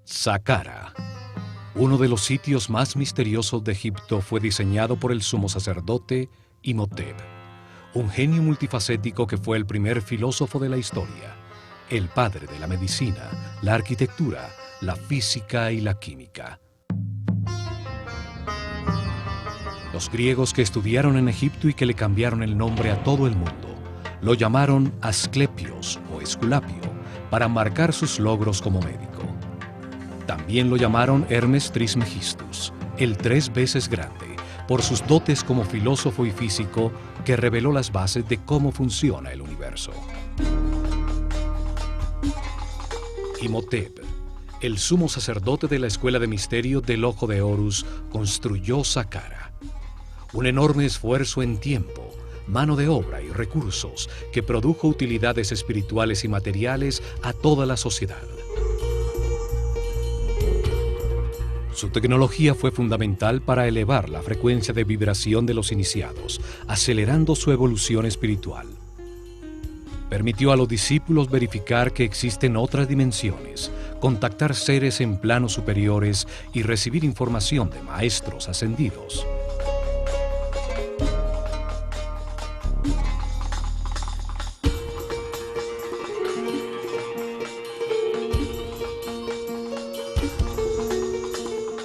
Saqqara. Uno de los sitios más misteriosos de Egipto fue diseñado por el sumo sacerdote Imhotep, un genio multifacético que fue el primer filósofo de la historia, el padre de la medicina, la arquitectura, la física y la química. Los griegos que estudiaron en Egipto y que le cambiaron el nombre a todo el mundo, lo llamaron Asclepios o Esculapio para marcar sus logros como médico. También lo llamaron Hermes Trismegistus, el 3 veces grande, por sus dotes como filósofo y físico que reveló las bases de cómo funciona el universo. Imhotep, el sumo sacerdote de la escuela de misterio del Ojo de Horus, construyó Saqqara. Un enorme esfuerzo en tiempo, mano de obra y recursos que produjo utilidades espirituales y materiales a toda la sociedad. Su tecnología fue fundamental para elevar la frecuencia de vibración de los iniciados, acelerando su evolución espiritual. Permitió a los discípulos verificar que existen otras dimensiones, contactar seres en planos superiores y recibir información de maestros ascendidos.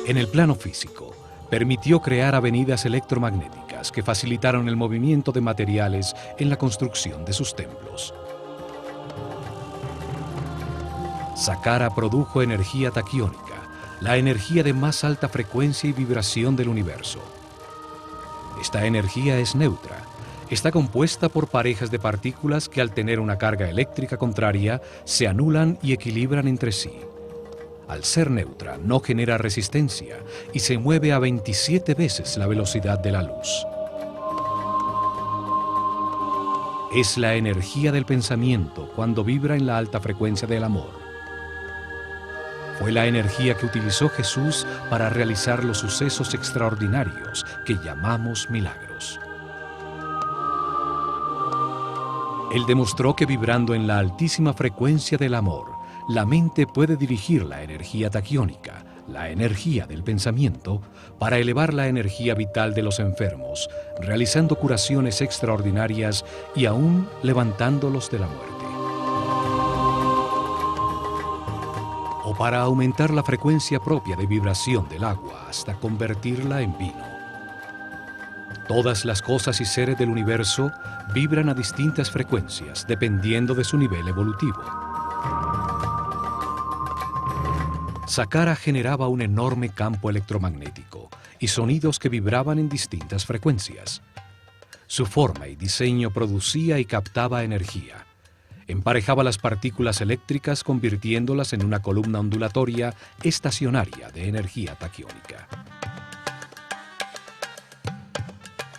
En el plano físico, permitió crear avenidas electromagnéticas que facilitaron el movimiento de materiales en la construcción de sus templos. Saqqara produjo energía taquiónica, la energía de más alta frecuencia y vibración del universo. Esta energía es neutra. Está compuesta por parejas de partículas que al tener una carga eléctrica contraria se anulan y equilibran entre sí. Al ser neutra, no genera resistencia y se mueve a 27 veces la velocidad de la luz. Es la energía del pensamiento cuando vibra en la alta frecuencia del amor. Fue la energía que utilizó Jesús para realizar los sucesos extraordinarios que llamamos milagros. Él demostró que vibrando en la altísima frecuencia del amor, la mente puede dirigir la energía taquiónica, la energía del pensamiento, para elevar la energía vital de los enfermos, realizando curaciones extraordinarias y aún levantándolos de la muerte. O para aumentar la frecuencia propia de vibración del agua hasta convertirla en vino. Todas las cosas y seres del universo vibran a distintas frecuencias dependiendo de su nivel evolutivo. Saqqara generaba un enorme campo electromagnético y sonidos que vibraban en distintas frecuencias. Su forma y diseño producía y captaba energía. Emparejaba las partículas eléctricas convirtiéndolas en una columna ondulatoria estacionaria de energía taquiónica.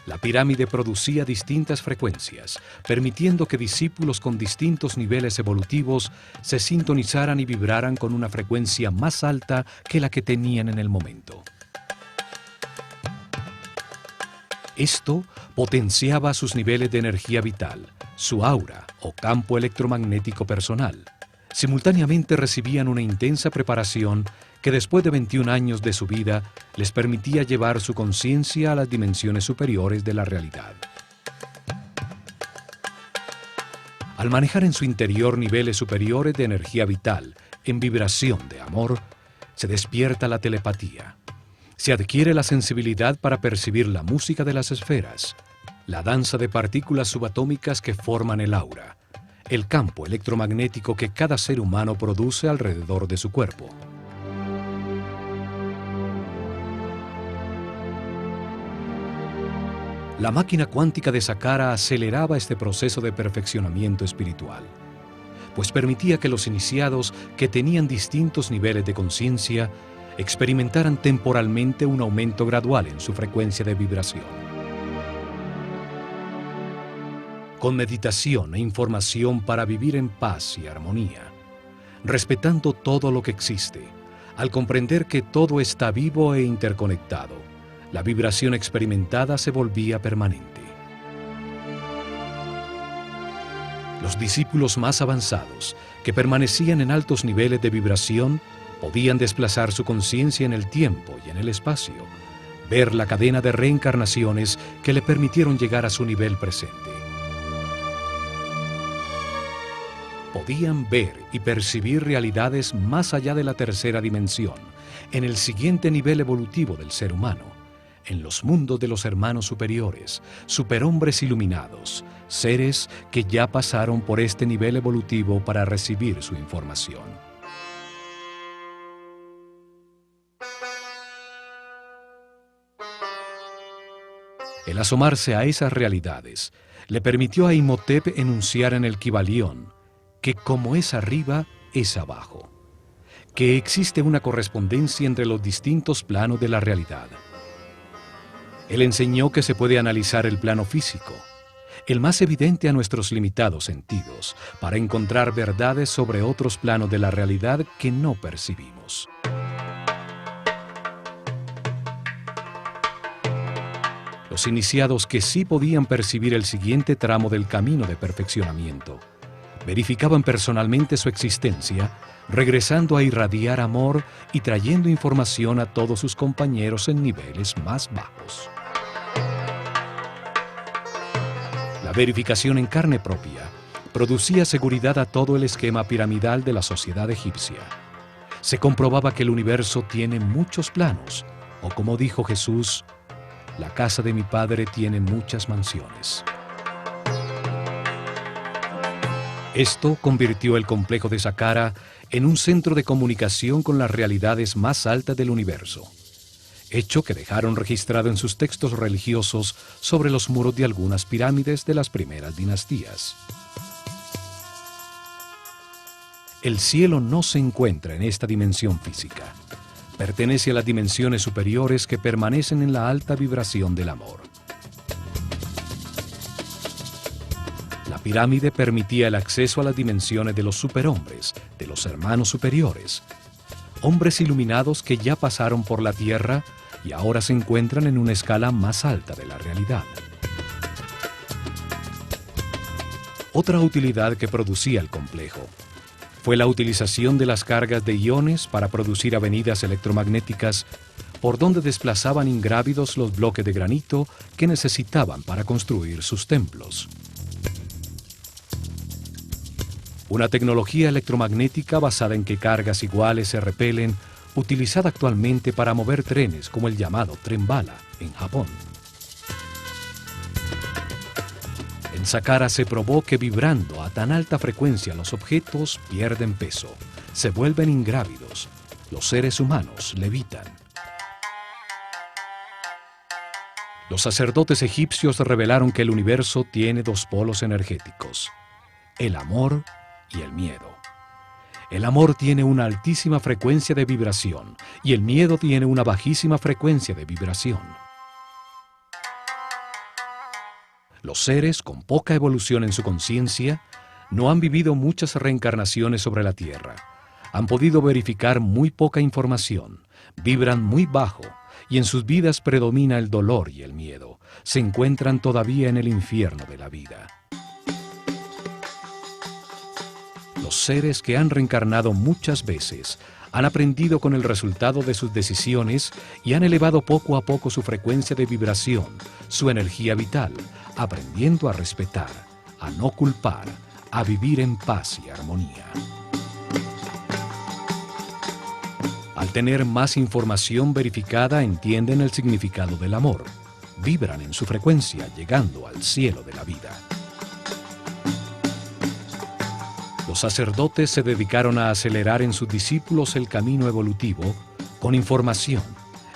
La pirámide producía distintas frecuencias, permitiendo que discípulos con distintos niveles evolutivos se sintonizaran y vibraran con una frecuencia más alta que la que tenían en el momento. Esto potenciaba sus niveles de energía vital, su aura o campo electromagnético personal. Simultáneamente recibían una intensa preparación que después de 21 años de su vida les permitía llevar su conciencia a las dimensiones superiores de la realidad. Al manejar en su interior niveles superiores de energía vital, en vibración de amor, se despierta la telepatía. Se adquiere la sensibilidad para percibir la música de las esferas, la danza de partículas subatómicas que forman el aura, el campo electromagnético que cada ser humano produce alrededor de su cuerpo. La máquina cuántica de Saqqara aceleraba este proceso de perfeccionamiento espiritual, pues permitía que los iniciados que tenían distintos niveles de conciencia experimentaran temporalmente un aumento gradual en su frecuencia de vibración. Con meditación e información para vivir en paz y armonía, respetando todo lo que existe, al comprender que todo está vivo e interconectado, la vibración experimentada se volvía permanente. Los discípulos más avanzados, que permanecían en altos niveles de vibración, podían desplazar su conciencia en el tiempo y en el espacio, ver la cadena de reencarnaciones que le permitieron llegar a su nivel presente. Podían ver y percibir realidades más allá de la tercera dimensión, en el siguiente nivel evolutivo del ser humano, en los mundos de los hermanos superiores, superhombres iluminados, seres que ya pasaron por este nivel evolutivo para recibir su información. El asomarse a esas realidades le permitió a Imhotep enunciar en el Kybalión que como es arriba, es abajo, que existe una correspondencia entre los distintos planos de la realidad. Él enseñó que se puede analizar el plano físico, el más evidente a nuestros limitados sentidos, para encontrar verdades sobre otros planos de la realidad que no percibimos. Los iniciados que sí podían percibir el siguiente tramo del camino de perfeccionamiento, verificaban personalmente su existencia, regresando a irradiar amor y trayendo información a todos sus compañeros en niveles más bajos. La verificación en carne propia producía seguridad a todo el esquema piramidal de la sociedad egipcia. Se comprobaba que el universo tiene muchos planos, o como dijo Jesús, la casa de mi Padre tiene muchas mansiones. Esto convirtió el complejo de Saqqara en un centro de comunicación con las realidades más altas del universo, hecho que dejaron registrado en sus textos religiosos sobre los muros de algunas pirámides de las primeras dinastías. El cielo no se encuentra en esta dimensión física. Pertenece a las dimensiones superiores que permanecen en la alta vibración del amor. La pirámide permitía el acceso a las dimensiones de los superhombres, de los hermanos superiores, hombres iluminados que ya pasaron por la tierra y ahora se encuentran en una escala más alta de la realidad. Otra utilidad que producía el complejo fue la utilización de las cargas de iones para producir avenidas electromagnéticas por donde desplazaban ingrávidos los bloques de granito que necesitaban para construir sus templos. Una tecnología electromagnética basada en que cargas iguales se repelen, utilizada actualmente para mover trenes como el llamado tren bala en Japón. En Saqqara se probó que vibrando a tan alta frecuencia los objetos pierden peso, se vuelven ingrávidos, los seres humanos levitan. Los sacerdotes egipcios revelaron que el universo tiene dos polos energéticos, el amor y el miedo. El amor tiene una altísima frecuencia de vibración y el miedo tiene una bajísima frecuencia de vibración. Los seres con poca evolución en su conciencia no han vivido muchas reencarnaciones sobre la Tierra. Han podido verificar muy poca información, vibran muy bajo y en sus vidas predomina el dolor y el miedo. Se encuentran todavía en el infierno de la vida. Los seres que han reencarnado muchas veces han aprendido con el resultado de sus decisiones y han elevado poco a poco su frecuencia de vibración, su energía vital, aprendiendo a respetar, a no culpar, a vivir en paz y armonía. Al tener más información verificada, entienden el significado del amor, vibran en su frecuencia, llegando al cielo de la vida. Los sacerdotes se dedicaron a acelerar en sus discípulos el camino evolutivo con información,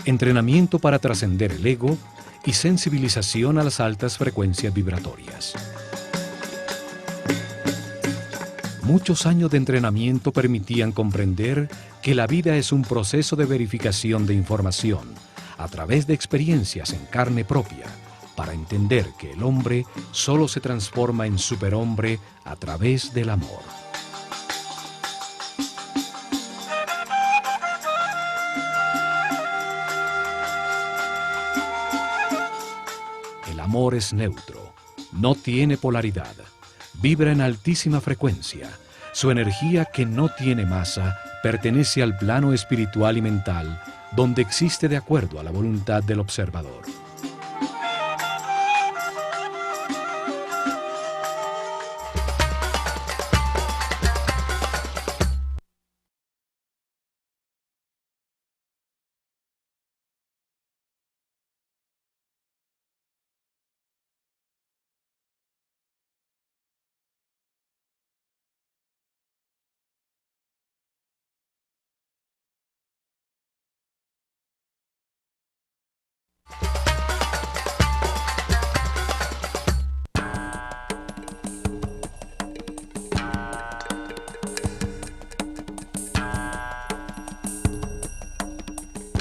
entrenamiento para trascender el ego y sensibilización a las altas frecuencias vibratorias. Muchos años de entrenamiento permitían comprender que la vida es un proceso de verificación de información a través de experiencias en carne propia, para entender que el hombre solo se transforma en superhombre a través del amor. El amor es neutro, no tiene polaridad, Vibra en altísima frecuencia. Su energía, que no tiene masa, pertenece al plano espiritual y mental, donde existe de acuerdo a la voluntad del observador.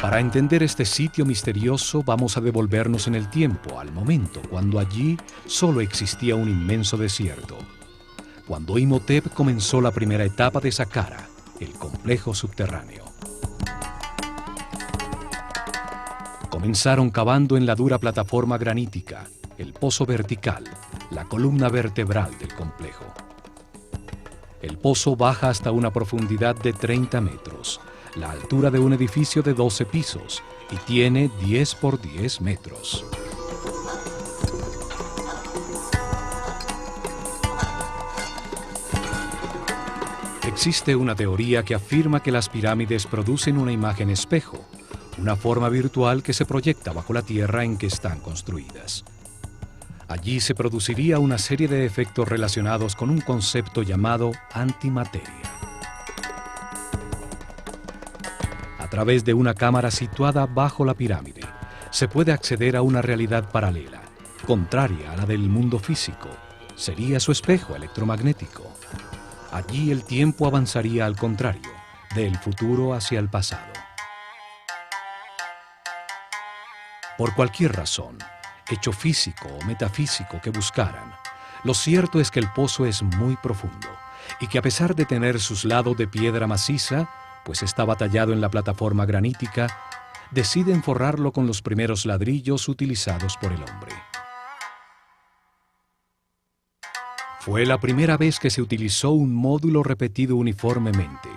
Para entender este sitio misterioso, vamos a devolvernos en el tiempo, al momento cuando allí solo existía un inmenso desierto. Cuando Imhotep comenzó la primera etapa de Saqqara, el complejo subterráneo. Comenzaron cavando en la dura plataforma granítica, el pozo vertical, la columna vertebral del complejo. El pozo baja hasta una profundidad de 30 metros, la altura de un edificio de 12 pisos, y tiene 10 por 10 metros. Existe una teoría que afirma que las pirámides producen una imagen espejo, una forma virtual que se proyecta bajo la tierra en que están construidas. Allí se produciría una serie de efectos relacionados con un concepto llamado antimateria. A través de una cámara situada bajo la pirámide, se puede acceder a una realidad paralela, contraria a la del mundo físico. Sería su espejo electromagnético. Allí el tiempo avanzaría al contrario, del futuro hacia el pasado. Por cualquier razón, hecho físico o metafísico que buscaran, lo cierto es que el pozo es muy profundo y que, a pesar de tener sus lados de piedra maciza, pues estaba tallado en la plataforma granítica, deciden forrarlo con los primeros ladrillos utilizados por el hombre. Fue la primera vez que se utilizó un módulo repetido uniformemente,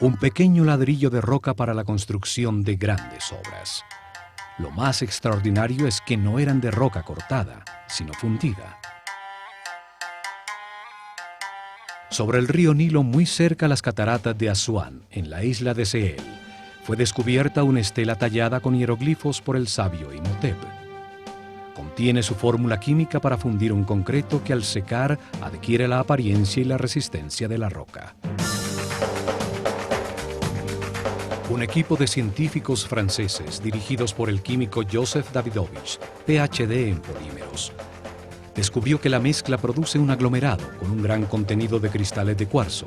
un pequeño ladrillo de roca para la construcción de grandes obras. Lo más extraordinario es que no eran de roca cortada, sino fundida. Sobre el río Nilo, muy cerca a las cataratas de Asuán, en la isla de Sehel, fue descubierta una estela tallada con hieroglifos por el sabio Imhotep. Contiene su fórmula química para fundir un concreto que al secar adquiere la apariencia y la resistencia de la roca. Un equipo de científicos franceses dirigidos por el químico Joseph Davidovich, PhD en polímeros, descubrió que la mezcla produce un aglomerado con un gran contenido de cristales de cuarzo,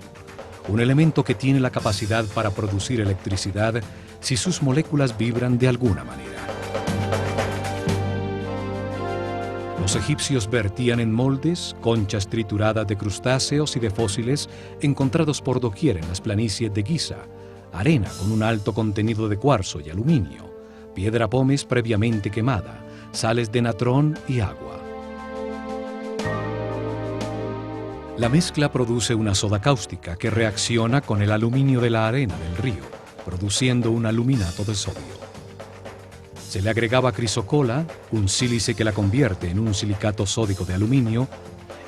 un elemento que tiene la capacidad para producir electricidad si sus moléculas vibran de alguna manera. Los egipcios vertían en moldes conchas trituradas de crustáceos y de fósiles encontrados por doquier en las planicies de Giza, arena con un alto contenido de cuarzo y aluminio, piedra pómez previamente quemada, sales de natrón y agua. La mezcla produce una soda cáustica que reacciona con el aluminio de la arena del río, produciendo un aluminato de sodio. Se le agregaba crisocola, un sílice que la convierte en un silicato sódico de aluminio,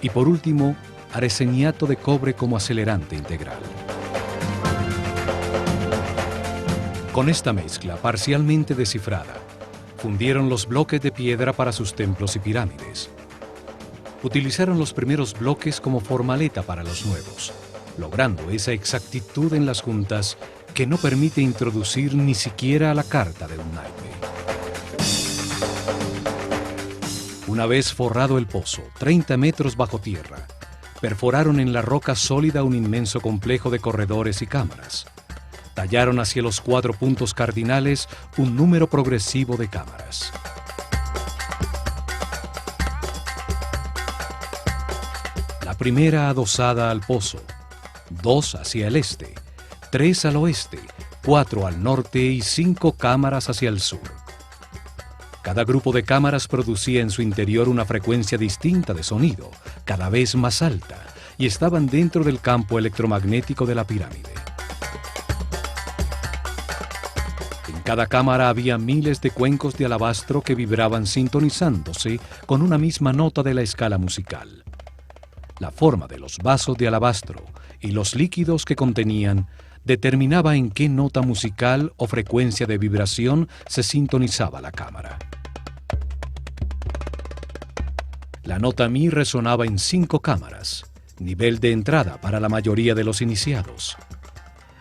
y por último, arseniato de cobre como acelerante integral. Con esta mezcla parcialmente descifrada, fundieron los bloques de piedra para sus templos y pirámides. Utilizaron los primeros bloques como formaleta para los nuevos, logrando esa exactitud en las juntas que no permite introducir ni siquiera la carta de un naipe. Una vez forrado el pozo, 30 metros bajo tierra, perforaron en la roca sólida un inmenso complejo de corredores y cámaras. Tallaron hacia los 4 puntos cardinales un número progresivo de cámaras. La primera adosada al pozo, 2 hacia el este, 3 al oeste, 4 al norte y 5 cámaras hacia el sur. Cada grupo de cámaras producía en su interior una frecuencia distinta de sonido, cada vez más alta, y estaban dentro del campo electromagnético de la pirámide. En cada cámara había miles de cuencos de alabastro que vibraban sintonizándose con una misma nota de la escala musical. La forma de los vasos de alabastro y los líquidos que contenían determinaba en qué nota musical o frecuencia de vibración se sintonizaba la cámara. La nota Mi resonaba en 5 cámaras, nivel de entrada para la mayoría de los iniciados.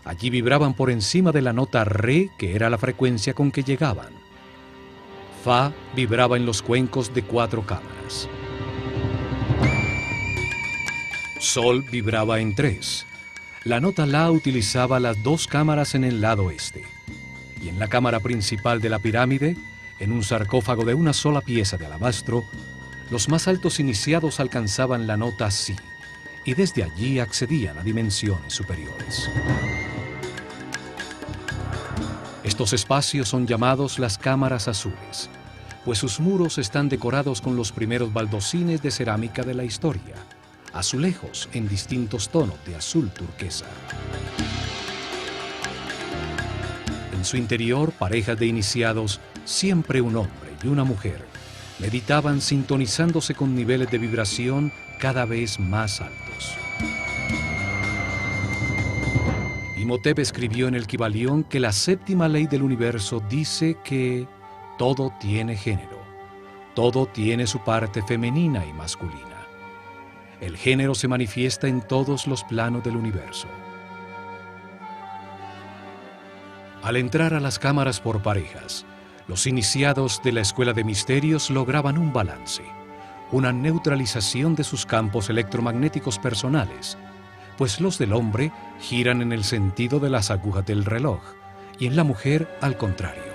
Allí vibraban por encima de la nota Re, que era la frecuencia con que llegaban. Fa vibraba en los cuencos de 4 cámaras. Sol vibraba en 3. La nota La utilizaba las 2 cámaras en el lado este. Y en la cámara principal de la pirámide, en un sarcófago de una sola pieza de alabastro, los más altos iniciados alcanzaban la nota Si, y desde allí accedían a dimensiones superiores. Estos espacios son llamados las cámaras azules, pues sus muros están decorados con los primeros baldocines de cerámica de la historia, azulejos en distintos tonos de azul turquesa. En su interior, parejas de iniciados, siempre un hombre y una mujer, meditaban sintonizándose con niveles de vibración cada vez más altos. Imhotep escribió en el Kybalión que la 7ª ley del universo dice que todo tiene género, todo tiene su parte femenina y masculina. El género se manifiesta en todos los planos del universo. Al entrar a las cámaras por parejas, los iniciados de la Escuela de Misterios lograban un balance, una neutralización de sus campos electromagnéticos personales, pues los del hombre giran en el sentido de las agujas del reloj y en la mujer al contrario.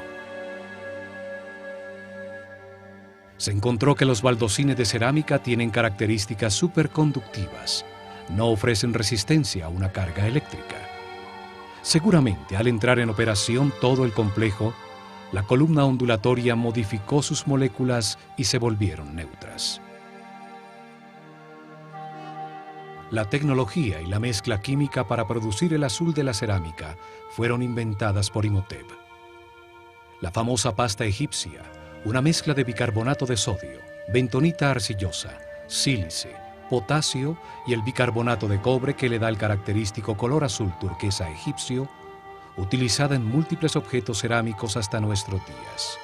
Se encontró que los baldocines de cerámica tienen características superconductivas, no ofrecen resistencia a una carga eléctrica. Seguramente al entrar en operación todo el complejo, la columna ondulatoria modificó sus moléculas y se volvieron neutras. La tecnología y la mezcla química para producir el azul de la cerámica fueron inventadas por Imhotep. La famosa pasta egipcia, una mezcla de bicarbonato de sodio, bentonita arcillosa, sílice, potasio y el bicarbonato de cobre que le da el característico color azul turquesa egipcio, utilizada en múltiples objetos cerámicos hasta nuestros días.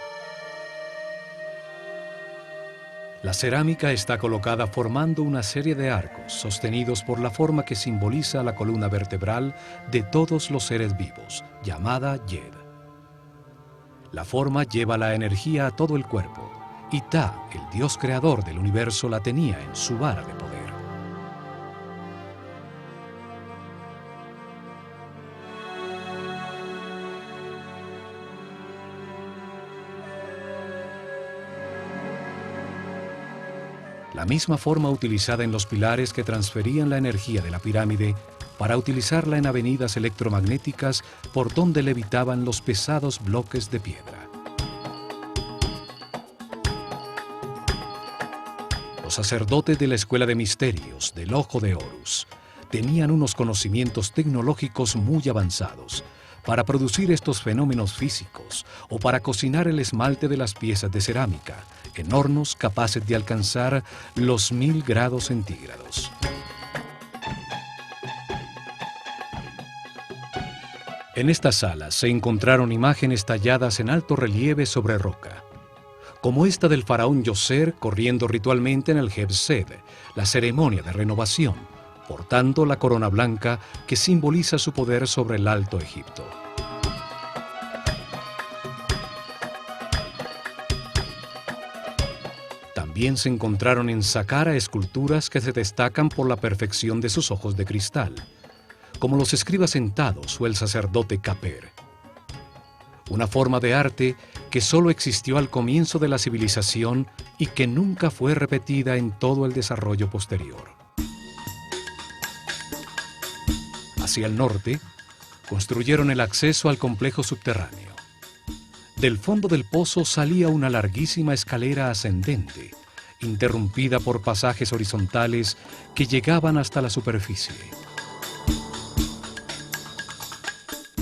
La cerámica está colocada formando una serie de arcos sostenidos por la forma que simboliza la columna vertebral de todos los seres vivos, llamada Yed. La forma lleva la energía a todo el cuerpo, y Ta, el dios creador del universo, la tenía en su vara de poder. La misma forma utilizada en los pilares que transferían la energía de la pirámide para utilizarla en avenidas electromagnéticas por donde levitaban los pesados bloques de piedra. Los sacerdotes de la Escuela de Misterios del Ojo de Horus tenían unos conocimientos tecnológicos muy avanzados para producir estos fenómenos físicos o para cocinar el esmalte de las piezas de cerámica en hornos capaces de alcanzar los 1000 grados centígrados. En esta sala se encontraron imágenes talladas en alto relieve sobre roca, como esta del faraón Yoser corriendo ritualmente en el Heb-Sed, la ceremonia de renovación, portando la corona blanca que simboliza su poder sobre el Alto Egipto. También se encontraron en Saqqara esculturas que se destacan por la perfección de sus ojos de cristal, como los escribas sentados o el sacerdote Kaper. Una forma de arte que solo existió al comienzo de la civilización y que nunca fue repetida en todo el desarrollo posterior. Hacia el norte, construyeron el acceso al complejo subterráneo. Del fondo del pozo salía una larguísima escalera ascendente interrumpida por pasajes horizontales que llegaban hasta la superficie.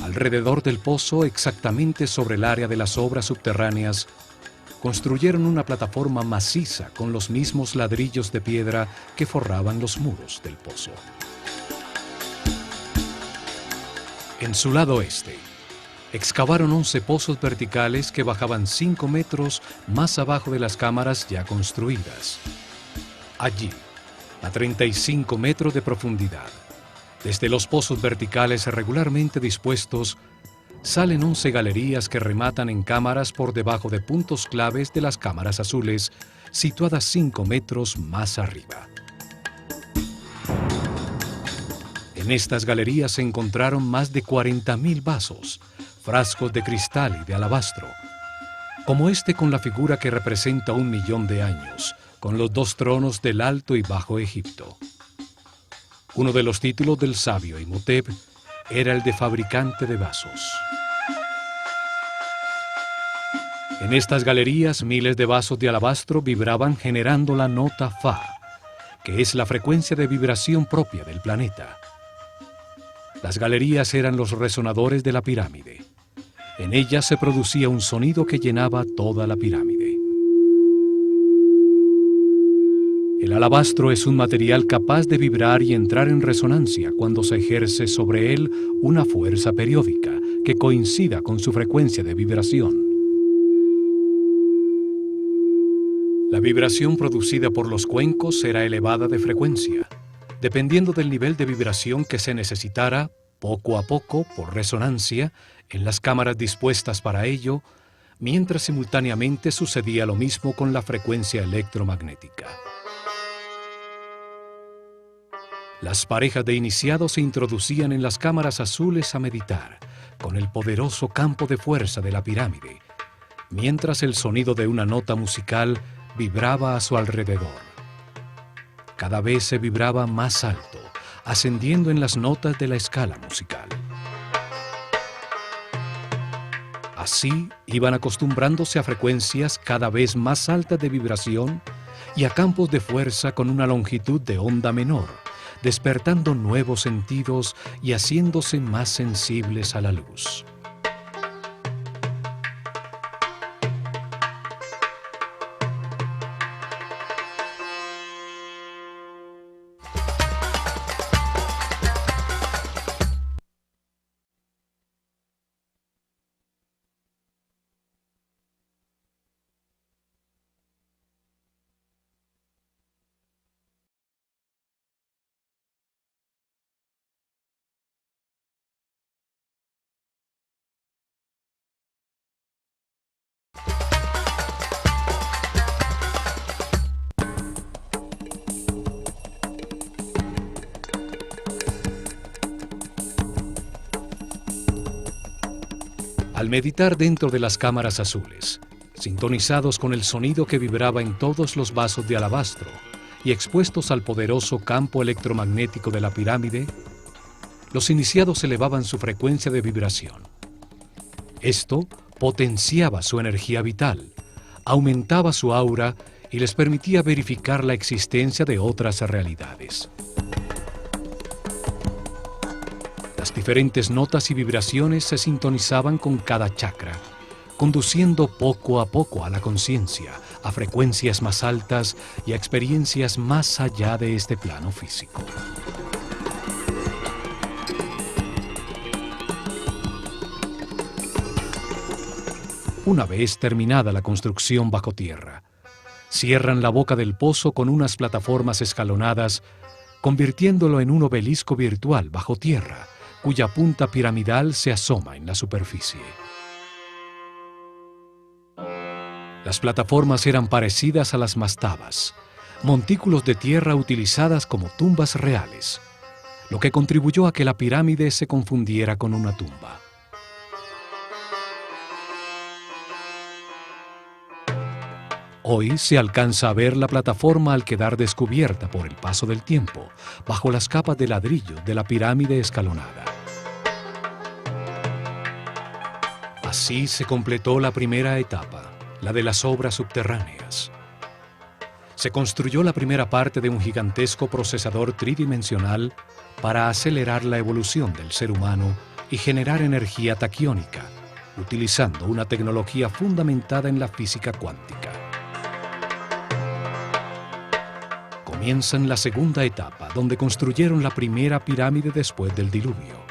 Alrededor del pozo, exactamente sobre el área de las obras subterráneas, construyeron una plataforma maciza con los mismos ladrillos de piedra que forraban los muros del pozo. En su lado este, excavaron 11 pozos verticales que bajaban 5 metros más abajo de las cámaras ya construidas. Allí, a 35 metros de profundidad, desde los pozos verticales regularmente dispuestos, salen 11 galerías que rematan en cámaras por debajo de puntos claves de las cámaras azules, situadas 5 metros más arriba. En estas galerías se encontraron más de 40.000 vasos, frascos de cristal y de alabastro, como este con la figura que representa 1.000.000 de años, con los 2 tronos del Alto y Bajo Egipto. Uno de los títulos del sabio Imhotep era el de fabricante de vasos. En estas galerías, miles de vasos de alabastro vibraban generando la nota Fa, que es la frecuencia de vibración propia del planeta. Las galerías eran los resonadores de la pirámide. En ellas se producía un sonido que llenaba toda la pirámide. El alabastro es un material capaz de vibrar y entrar en resonancia cuando se ejerce sobre él una fuerza periódica que coincida con su frecuencia de vibración. La vibración producida por los cuencos era elevada de frecuencia, dependiendo del nivel de vibración que se necesitara, poco a poco, por resonancia, en las cámaras dispuestas para ello, mientras simultáneamente sucedía lo mismo con la frecuencia electromagnética. Las parejas de iniciados se introducían en las cámaras azules a meditar, con el poderoso campo de fuerza de la pirámide, mientras el sonido de una nota musical vibraba a su alrededor. Cada vez se vibraba más alto, ascendiendo en las notas de la escala musical. Así iban acostumbrándose a frecuencias cada vez más altas de vibración y a campos de fuerza con una longitud de onda menor, despertando nuevos sentidos y haciéndose más sensibles a la luz. Al meditar dentro de las cámaras azules, sintonizados con el sonido que vibraba en todos los vasos de alabastro y expuestos al poderoso campo electromagnético de la pirámide, los iniciados elevaban su frecuencia de vibración. Esto potenciaba su energía vital, aumentaba su aura y les permitía verificar la existencia de otras realidades. Las diferentes notas y vibraciones se sintonizaban con cada chakra, conduciendo poco a poco a la conciencia, a frecuencias más altas y a experiencias más allá de este plano físico. Una vez terminada la construcción bajo tierra, cierran la boca del pozo con unas plataformas escalonadas, convirtiéndolo en un obelisco virtual bajo tierra, cuya punta piramidal se asoma en la superficie. Las plataformas eran parecidas a las mastabas, montículos de tierra utilizadas como tumbas reales, lo que contribuyó a que la pirámide se confundiera con una tumba. Hoy se alcanza a ver la plataforma al quedar descubierta por el paso del tiempo, bajo las capas de ladrillo de la pirámide escalonada. Así se completó la primera etapa, la de las obras subterráneas. se construyó la primera parte de un gigantesco procesador tridimensional para acelerar la evolución del ser humano y generar energía taquiónica, utilizando una tecnología fundamentada en la física cuántica. Comienza la segunda etapa, donde construyeron la primera pirámide después del diluvio.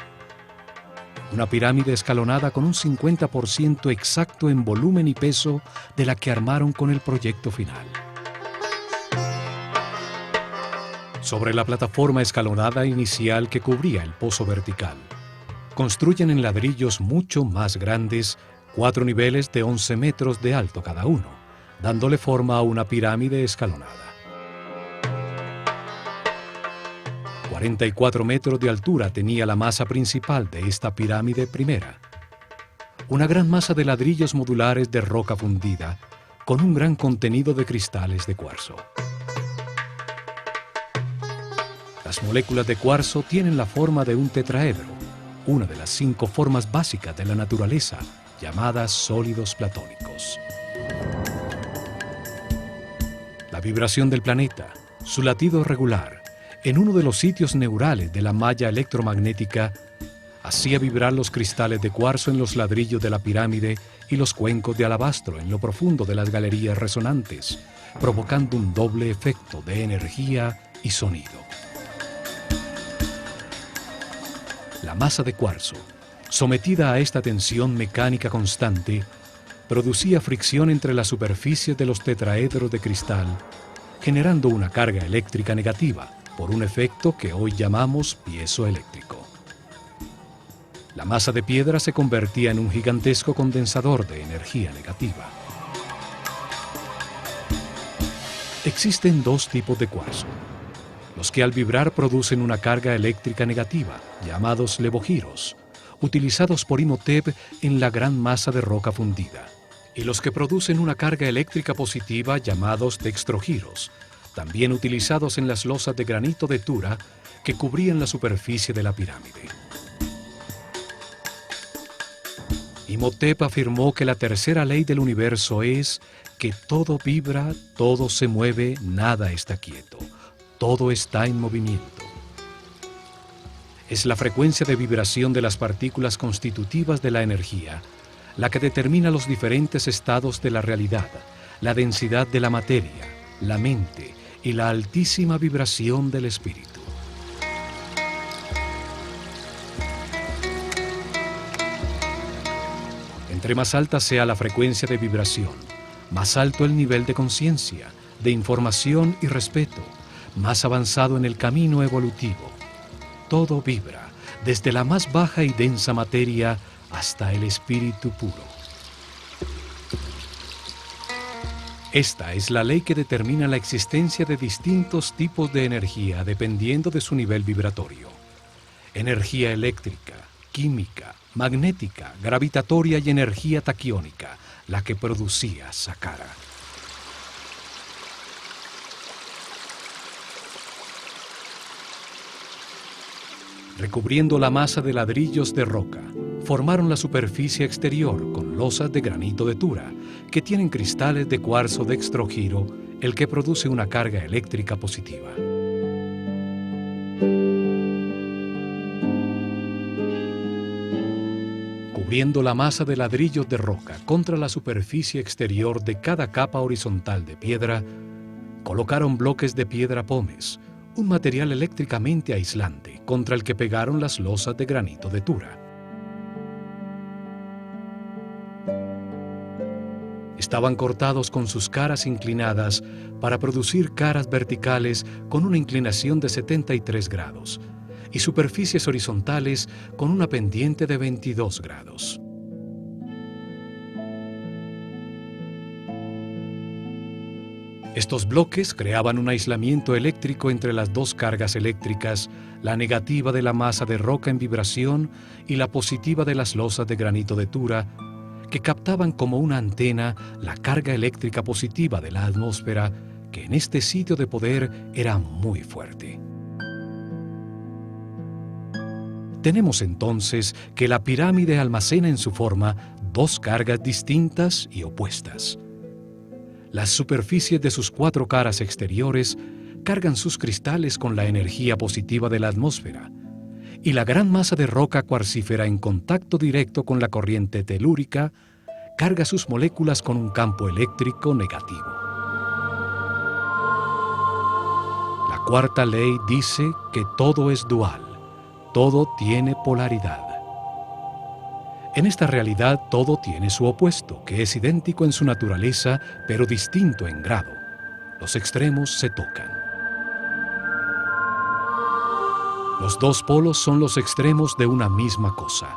Una pirámide escalonada con un 50% exacto en volumen y peso de la que armaron con el proyecto final. Sobre la plataforma escalonada inicial que cubría el pozo vertical, construyen en ladrillos mucho más grandes 4 niveles de 11 metros de alto cada uno, dándole forma a una pirámide escalonada. 44 metros de altura tenía la masa principal de esta pirámide primera. Una gran masa de ladrillos modulares de roca fundida, con un gran contenido de cristales de cuarzo. Las moléculas de cuarzo tienen la forma de un tetraedro, una de las 5 formas básicas de la naturaleza, llamadas sólidos platónicos. La vibración del planeta, su latido regular, en uno de los sitios neurales de la malla electromagnética, hacía vibrar los cristales de cuarzo en los ladrillos de la pirámide y los cuencos de alabastro en lo profundo de las galerías resonantes, provocando un doble efecto de energía y sonido. La masa de cuarzo, sometida a esta tensión mecánica constante, producía fricción entre las superficies de los tetraedros de cristal, generando una carga eléctrica negativa, por un efecto que hoy llamamos piezoeléctrico. La masa de piedra se convertía en un gigantesco condensador de energía negativa. Existen 2 tipos de cuarzo: los que al vibrar producen una carga eléctrica negativa, llamados levogiros, utilizados por Imhotep en la gran masa de roca fundida, y los que producen una carga eléctrica positiva, llamados dextrogiros, también utilizados en las losas de granito de Tura que cubrían la superficie de la pirámide. Imhotep afirmó que la tercera ley del universo es que todo vibra, todo se mueve, nada está quieto, todo está en movimiento. Es la frecuencia de vibración de las partículas constitutivas de la energía la que determina los diferentes estados de la realidad, la densidad de la materia, la mente y la altísima vibración del espíritu. Entre más alta sea la frecuencia de vibración, más alto el nivel de conciencia, de información y respeto, más avanzado en el camino evolutivo. Todo vibra, desde la más baja y densa materia hasta el espíritu puro. Esta es la ley que determina la existencia de distintos tipos de energía dependiendo de su nivel vibratorio. Energía eléctrica, química, magnética, gravitatoria y energía taquiónica, la que producía Saqqara. Recubriendo la masa de ladrillos de roca, formaron la superficie exterior con losas de granito de Tura, que tienen cristales de cuarzo dextrogiro, el que produce una carga eléctrica positiva. Cubriendo la masa de ladrillos de roca contra la superficie exterior de cada capa horizontal de piedra, colocaron bloques de piedra pómez, un material eléctricamente aislante contra el que pegaron las losas de granito de Tura. Estaban cortados con sus caras inclinadas para producir caras verticales con una inclinación de 73 grados y superficies horizontales con una pendiente de 22 grados. Estos bloques creaban un aislamiento eléctrico entre las 2 cargas eléctricas, la negativa de la masa de roca en vibración y la positiva de las losas de granito de Tura, que captaban como una antena la carga eléctrica positiva de la atmósfera, que en este sitio de poder era muy fuerte. Tenemos entonces que la pirámide almacena en su forma 2 cargas distintas y opuestas. Las superficies de sus 4 caras exteriores cargan sus cristales con la energía positiva de la atmósfera, y la gran masa de roca cuarcífera en contacto directo con la corriente telúrica carga sus moléculas con un campo eléctrico negativo. La cuarta ley dice que todo es dual, todo tiene polaridad. En esta realidad todo tiene su opuesto, que es idéntico en su naturaleza, pero distinto en grado. Los extremos se tocan. Los 2 polos son los extremos de una misma cosa.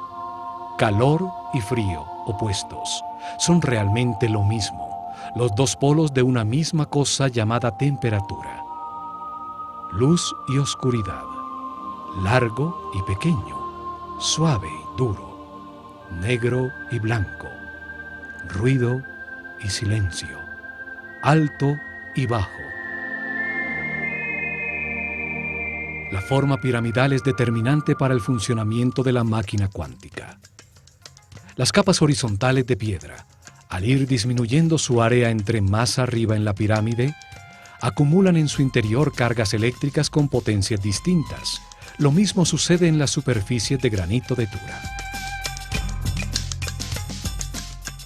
Calor y frío, opuestos, son realmente lo mismo, los 2 polos de una misma cosa llamada temperatura. Luz y oscuridad, largo y pequeño, suave y duro, negro y blanco, ruido y silencio, alto y bajo. La forma piramidal es determinante para el funcionamiento de la máquina cuántica. Las capas horizontales de piedra, al ir disminuyendo su área entre más arriba en la pirámide, acumulan en su interior cargas eléctricas con potencias distintas. Lo mismo sucede en las superficies de granito de Tura.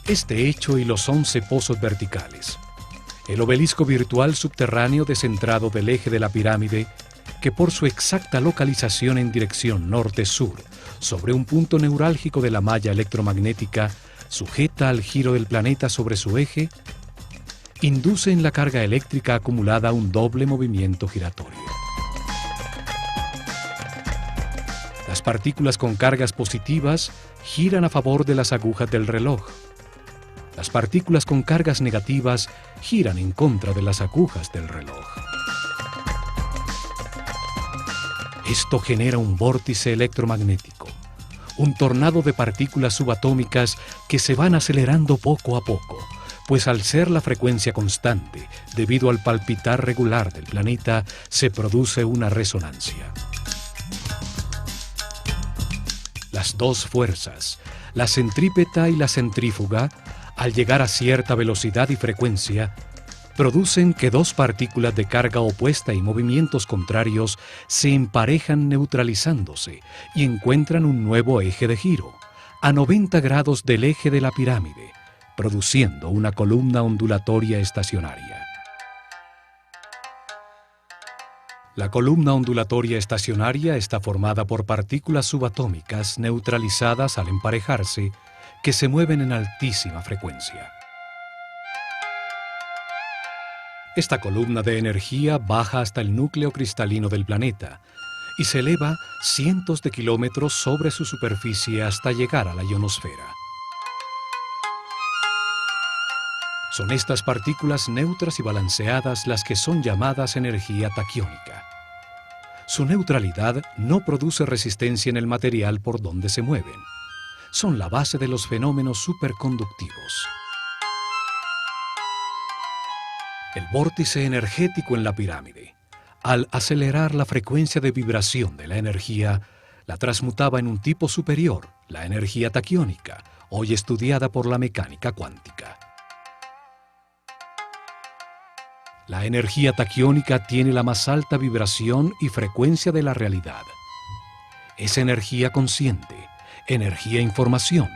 Este hecho y los 11 pozos verticales, el obelisco virtual subterráneo descentrado del eje de la pirámide, que por su exacta localización en dirección norte-sur, sobre un punto neurálgico de la malla electromagnética, sujeta al giro del planeta sobre su eje, induce en la carga eléctrica acumulada un doble movimiento giratorio. Las partículas con cargas positivas giran a favor de las agujas del reloj. Las partículas con cargas negativas giran en contra de las agujas del reloj. Esto genera un vórtice electromagnético, un tornado de partículas subatómicas que se van acelerando poco a poco, pues al ser la frecuencia constante, debido al palpitar regular del planeta, se produce una resonancia. Las 2 fuerzas, la centrípeta y la centrífuga, al llegar a cierta velocidad y frecuencia, producen que 2 partículas de carga opuesta y movimientos contrarios se emparejan neutralizándose y encuentran un nuevo eje de giro, a 90 grados del eje de la pirámide, produciendo una columna ondulatoria estacionaria. La columna ondulatoria estacionaria está formada por partículas subatómicas neutralizadas al emparejarse, que se mueven en altísima frecuencia. Esta columna de energía baja hasta el núcleo cristalino del planeta y se eleva cientos de kilómetros sobre su superficie hasta llegar a la ionosfera. Son estas partículas neutras y balanceadas las que son llamadas energía taquiónica. Su neutralidad no produce resistencia en el material por donde se mueven. Son la base de los fenómenos superconductivos. El vórtice energético en la pirámide, al acelerar la frecuencia de vibración de la energía, la transmutaba en un tipo superior, la energía taquiónica, hoy estudiada por la mecánica cuántica. La energía taquiónica tiene la más alta vibración y frecuencia de la realidad. Es energía consciente, energía información,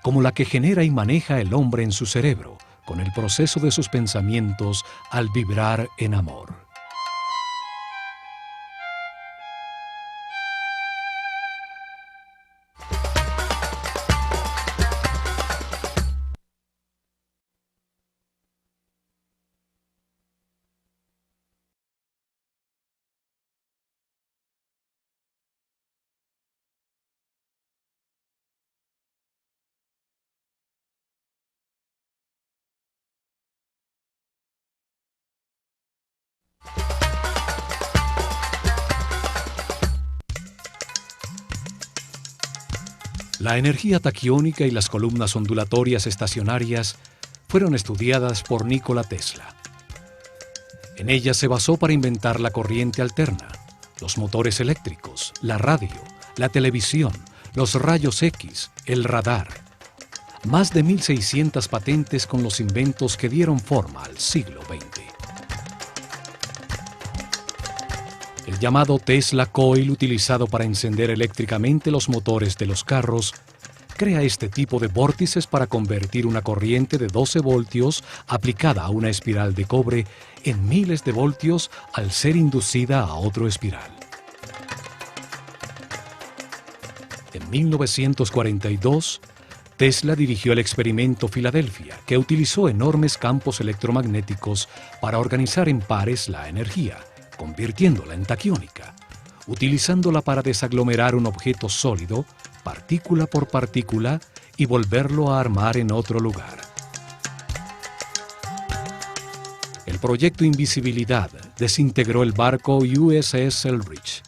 como la que genera y maneja el hombre en su cerebro, con el proceso de sus pensamientos al vibrar en amor. La energía taquiónica y las columnas ondulatorias estacionarias fueron estudiadas por Nikola Tesla. En ellas se basó para inventar la corriente alterna, los motores eléctricos, la radio, la televisión, los rayos X, el radar. más de 1.600 patentes con los inventos que dieron forma al siglo XX. El llamado Tesla Coil, utilizado para encender eléctricamente los motores de los carros, crea este tipo de vórtices para convertir una corriente de 12 voltios aplicada a una espiral de cobre en miles de voltios al ser inducida a otro espiral. En 1942, Tesla dirigió el experimento Filadelfia, que utilizó enormes campos electromagnéticos para organizar en pares la energía, convirtiéndola en taquiónica, utilizándola para desaglomerar un objeto sólido, partícula por partícula, y volverlo a armar en otro lugar. El proyecto Invisibilidad desintegró el barco USS Eldridge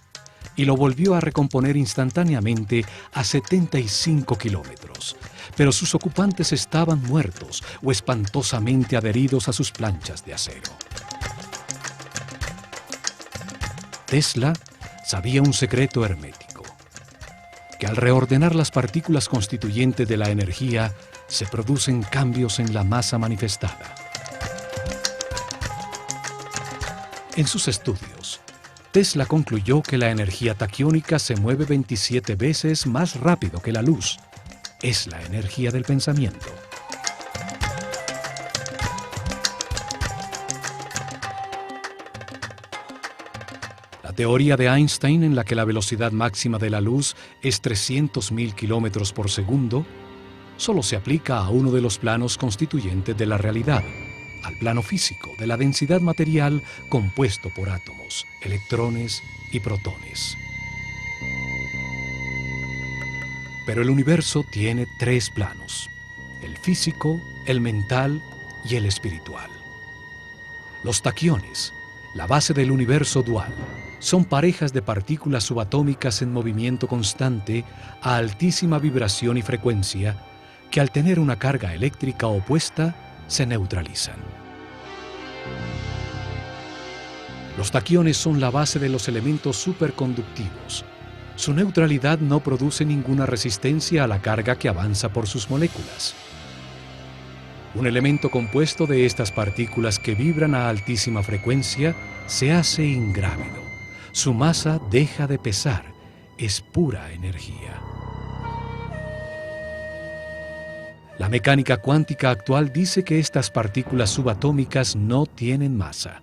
y lo volvió a recomponer instantáneamente a 75 kilómetros, pero sus ocupantes estaban muertos o espantosamente adheridos a sus planchas de acero. Tesla sabía un secreto hermético, que al reordenar las partículas constituyentes de la energía, se producen cambios en la masa manifestada. En sus estudios, Tesla concluyó que la energía taquiónica se mueve 27 veces más rápido que la luz. Es la energía del pensamiento. La teoría de Einstein, en la que la velocidad máxima de la luz es 300.000 kilómetros por segundo, solo se aplica a uno de los planos constituyentes de la realidad, al plano físico de la densidad material compuesto por átomos, electrones y protones. Pero el universo tiene tres planos: el físico, el mental y el espiritual. Los taquiones, la base del universo dual, son parejas de partículas subatómicas en movimiento constante a altísima vibración y frecuencia que, al tener una carga eléctrica opuesta, se neutralizan. Los taquiones son la base de los elementos superconductivos. Su neutralidad no produce ninguna resistencia a la carga que avanza por sus moléculas. Un elemento compuesto de estas partículas que vibran a altísima frecuencia se hace ingrávido. Su masa deja de pesar, es pura energía. La mecánica cuántica actual dice que estas partículas subatómicas no tienen masa,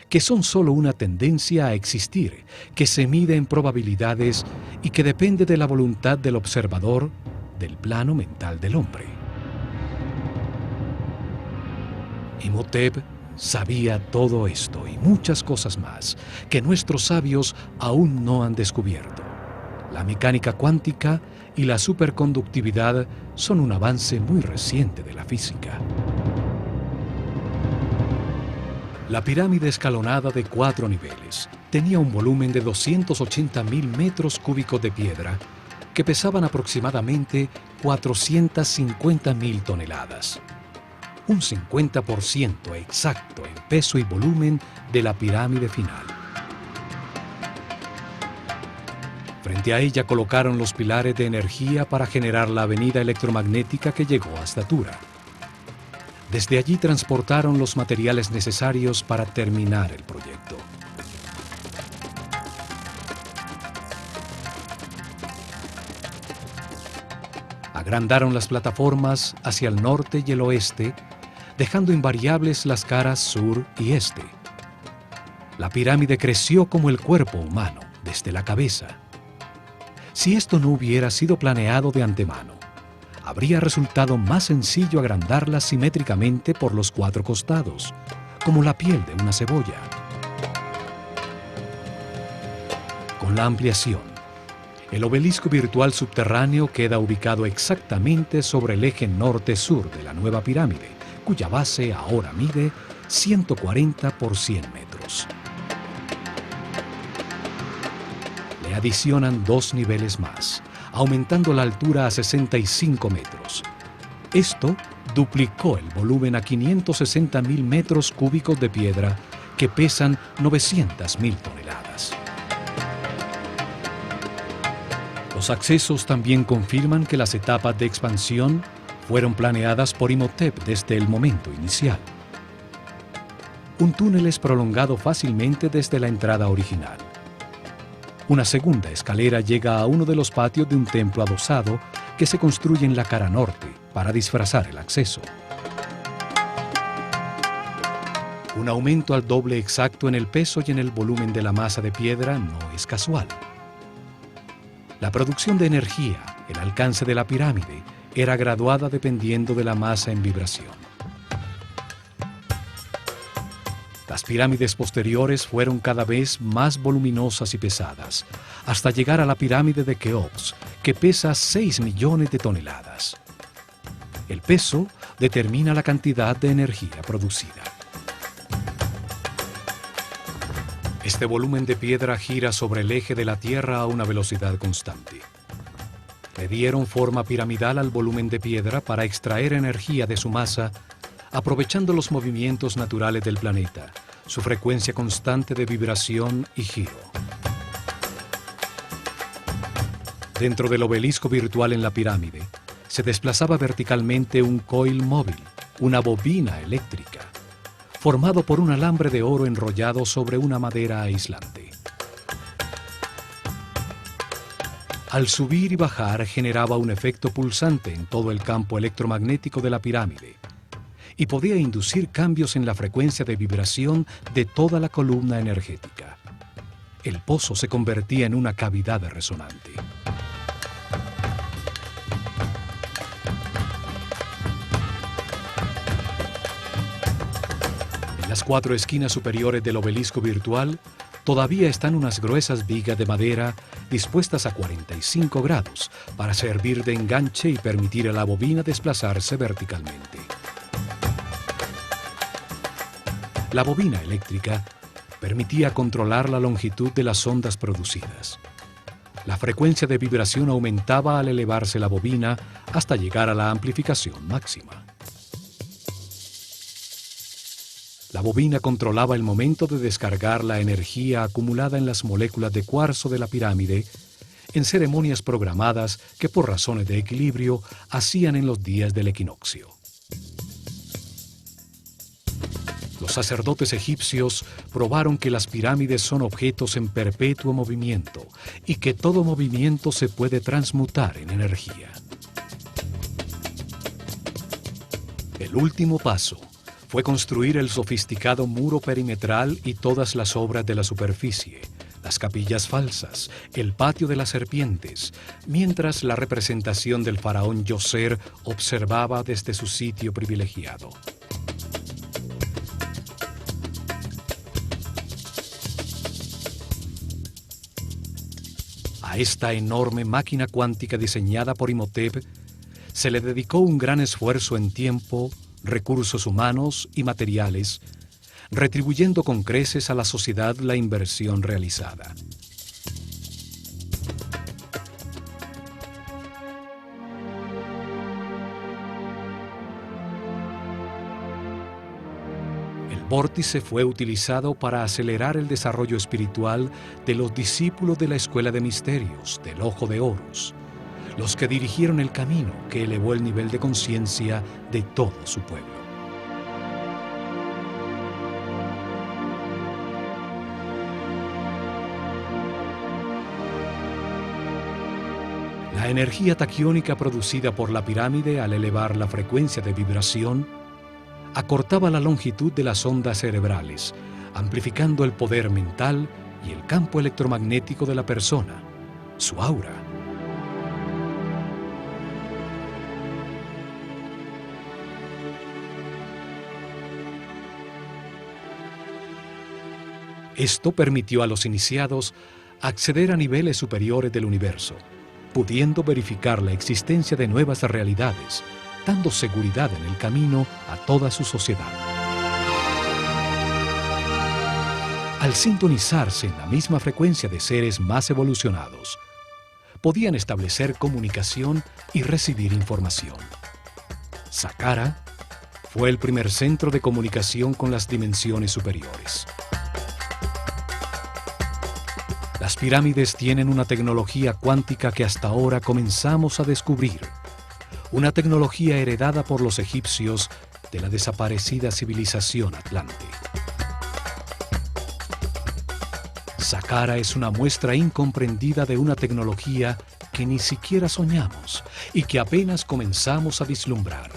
que son solo una tendencia a existir, que se mide en probabilidades y que depende de la voluntad del observador del plano mental del hombre. Imhotep sabía todo esto y muchas cosas más que nuestros sabios aún no han descubierto. La mecánica cuántica y la superconductividad son un avance muy reciente de la física. La pirámide escalonada de 4 niveles tenía un volumen de 280.000 metros cúbicos de piedra que pesaban aproximadamente 450.000 toneladas. Un 50% exacto en peso y volumen de la pirámide final. Frente a ella colocaron los pilares de energía para generar la avenida electromagnética que llegó hasta Tura. Desde allí transportaron los materiales necesarios para terminar el proyecto. Agrandaron las plataformas hacia el norte y el oeste, dejando invariables las caras sur y este. La pirámide creció como el cuerpo humano, desde la cabeza. Si esto no hubiera sido planeado de antemano, habría resultado más sencillo agrandarla simétricamente por los 4 costados, como la piel de una cebolla. Con la ampliación, el obelisco virtual subterráneo queda ubicado exactamente sobre el eje norte-sur de la nueva pirámide, cuya base ahora mide 140 por 100 metros. Le adicionan 2 niveles más, aumentando la altura a 65 metros. Esto duplicó el volumen a 560.000 metros cúbicos de piedra que pesan 900.000 toneladas. Los accesos también confirman que las etapas de expansión fueron planeadas por Imhotep desde el momento inicial. Un túnel es prolongado fácilmente desde la entrada original. Una segunda escalera llega a uno de los patios de un templo adosado que se construye en la cara norte para disfrazar el acceso. Un aumento al doble exacto en el peso y en el volumen de la masa de piedra no es casual. La producción de energía, el alcance de la pirámide, era graduada dependiendo de la masa en vibración. Las pirámides posteriores fueron cada vez más voluminosas y pesadas, hasta llegar a la pirámide de Keops, que pesa 6 millones de toneladas. El peso determina la cantidad de energía producida. Este volumen de piedra gira sobre el eje de la Tierra a una velocidad constante. Le dieron forma piramidal al volumen de piedra para extraer energía de su masa, aprovechando los movimientos naturales del planeta, su frecuencia constante de vibración y giro. Dentro del obelisco virtual en la pirámide, se desplazaba verticalmente un coil móvil, una bobina eléctrica, formado por un alambre de oro enrollado sobre una madera aislante. Al subir y bajar generaba un efecto pulsante en todo el campo electromagnético de la pirámide y podía inducir cambios en la frecuencia de vibración de toda la columna energética. El pozo se convertía en una cavidad resonante. En las 4 esquinas superiores del obelisco virtual todavía están unas gruesas vigas de madera dispuestas a 45 grados para servir de enganche y permitir a la bobina desplazarse verticalmente. La bobina eléctrica permitía controlar la longitud de las ondas producidas. La frecuencia de vibración aumentaba al elevarse la bobina hasta llegar a la amplificación máxima. La bobina controlaba el momento de descargar la energía acumulada en las moléculas de cuarzo de la pirámide en ceremonias programadas que por razones de equilibrio hacían en los días del equinoccio. Los sacerdotes egipcios probaron que las pirámides son objetos en perpetuo movimiento y que todo movimiento se puede transmutar en energía. El último paso fue construir el sofisticado muro perimetral y todas las obras de la superficie, las capillas falsas, el patio de las serpientes, mientras la representación del faraón Djoser observaba desde su sitio privilegiado. A esta enorme máquina cuántica diseñada por Imhotep se le dedicó un gran esfuerzo en tiempo, recursos humanos y materiales, retribuyendo con creces a la sociedad la inversión realizada. El vórtice fue utilizado para acelerar el desarrollo espiritual de los discípulos de la Escuela de Misterios del Ojo de Horus, los que dirigieron el camino que elevó el nivel de conciencia de todo su pueblo. La energía taquiónica producida por la pirámide al elevar la frecuencia de vibración acortaba la longitud de las ondas cerebrales, amplificando el poder mental y el campo electromagnético de la persona, su aura. Esto permitió a los iniciados acceder a niveles superiores del universo, pudiendo verificar la existencia de nuevas realidades, dando seguridad en el camino a toda su sociedad. Al sintonizarse en la misma frecuencia de seres más evolucionados, podían establecer comunicación y recibir información. Saqqara fue el primer centro de comunicación con las dimensiones superiores. Las pirámides tienen una tecnología cuántica que hasta ahora comenzamos a descubrir, una tecnología heredada por los egipcios de la desaparecida civilización atlante. Saqqara es una muestra incomprendida de una tecnología que ni siquiera soñamos y que apenas comenzamos a vislumbrar.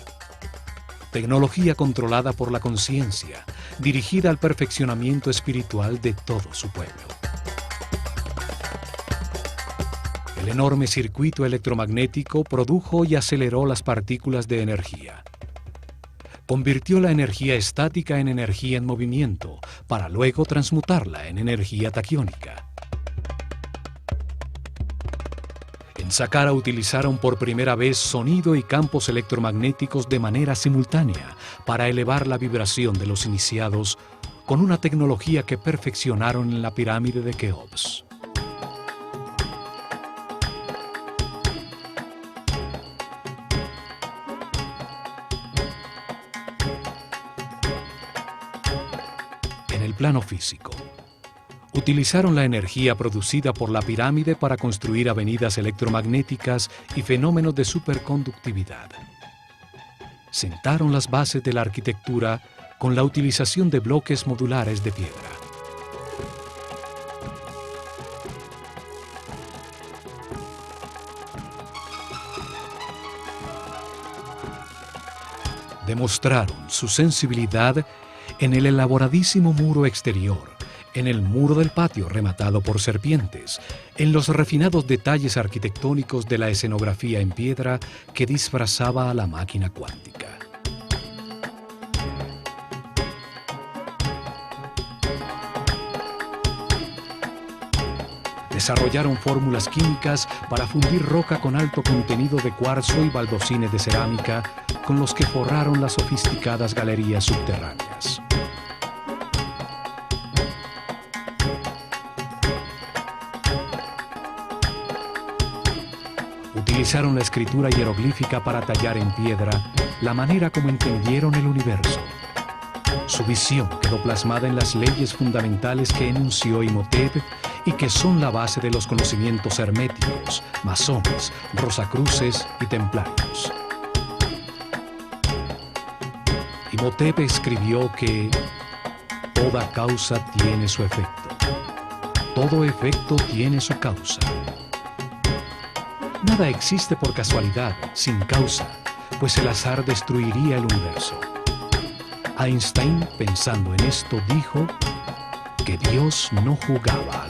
Tecnología controlada por la conciencia, dirigida al perfeccionamiento espiritual de todo su pueblo. El enorme circuito electromagnético produjo y aceleró las partículas de energía. Convirtió la energía estática en energía en movimiento, para luego transmutarla en energía taquiónica. En Saqqara utilizaron por primera vez sonido y campos electromagnéticos de manera simultánea para elevar la vibración de los iniciados con una tecnología que perfeccionaron en la pirámide de Keops. En el plano físico, utilizaron la energía producida por la pirámide para construir avenidas electromagnéticas y fenómenos de superconductividad. Sentaron las bases de la arquitectura con la utilización de bloques modulares de piedra. Demostraron su sensibilidad en el elaboradísimo muro exterior, en el muro del patio rematado por serpientes, en los refinados detalles arquitectónicos de la escenografía en piedra que disfrazaba a la máquina cuántica. Desarrollaron fórmulas químicas para fundir roca con alto contenido de cuarzo y baldosines de cerámica con los que forraron las sofisticadas galerías subterráneas. Utilizaron la escritura hieroglífica para tallar en piedra la manera como entendieron el universo. Su visión quedó plasmada en las leyes fundamentales que enunció Imhotep y que son la base de los conocimientos herméticos, masones, rosacruces y templarios. Imhotep escribió que toda causa tiene su efecto, todo efecto tiene su causa. Nada existe por casualidad, sin causa, pues el azar destruiría el universo. Einstein, pensando en esto, dijo que Dios no jugaba a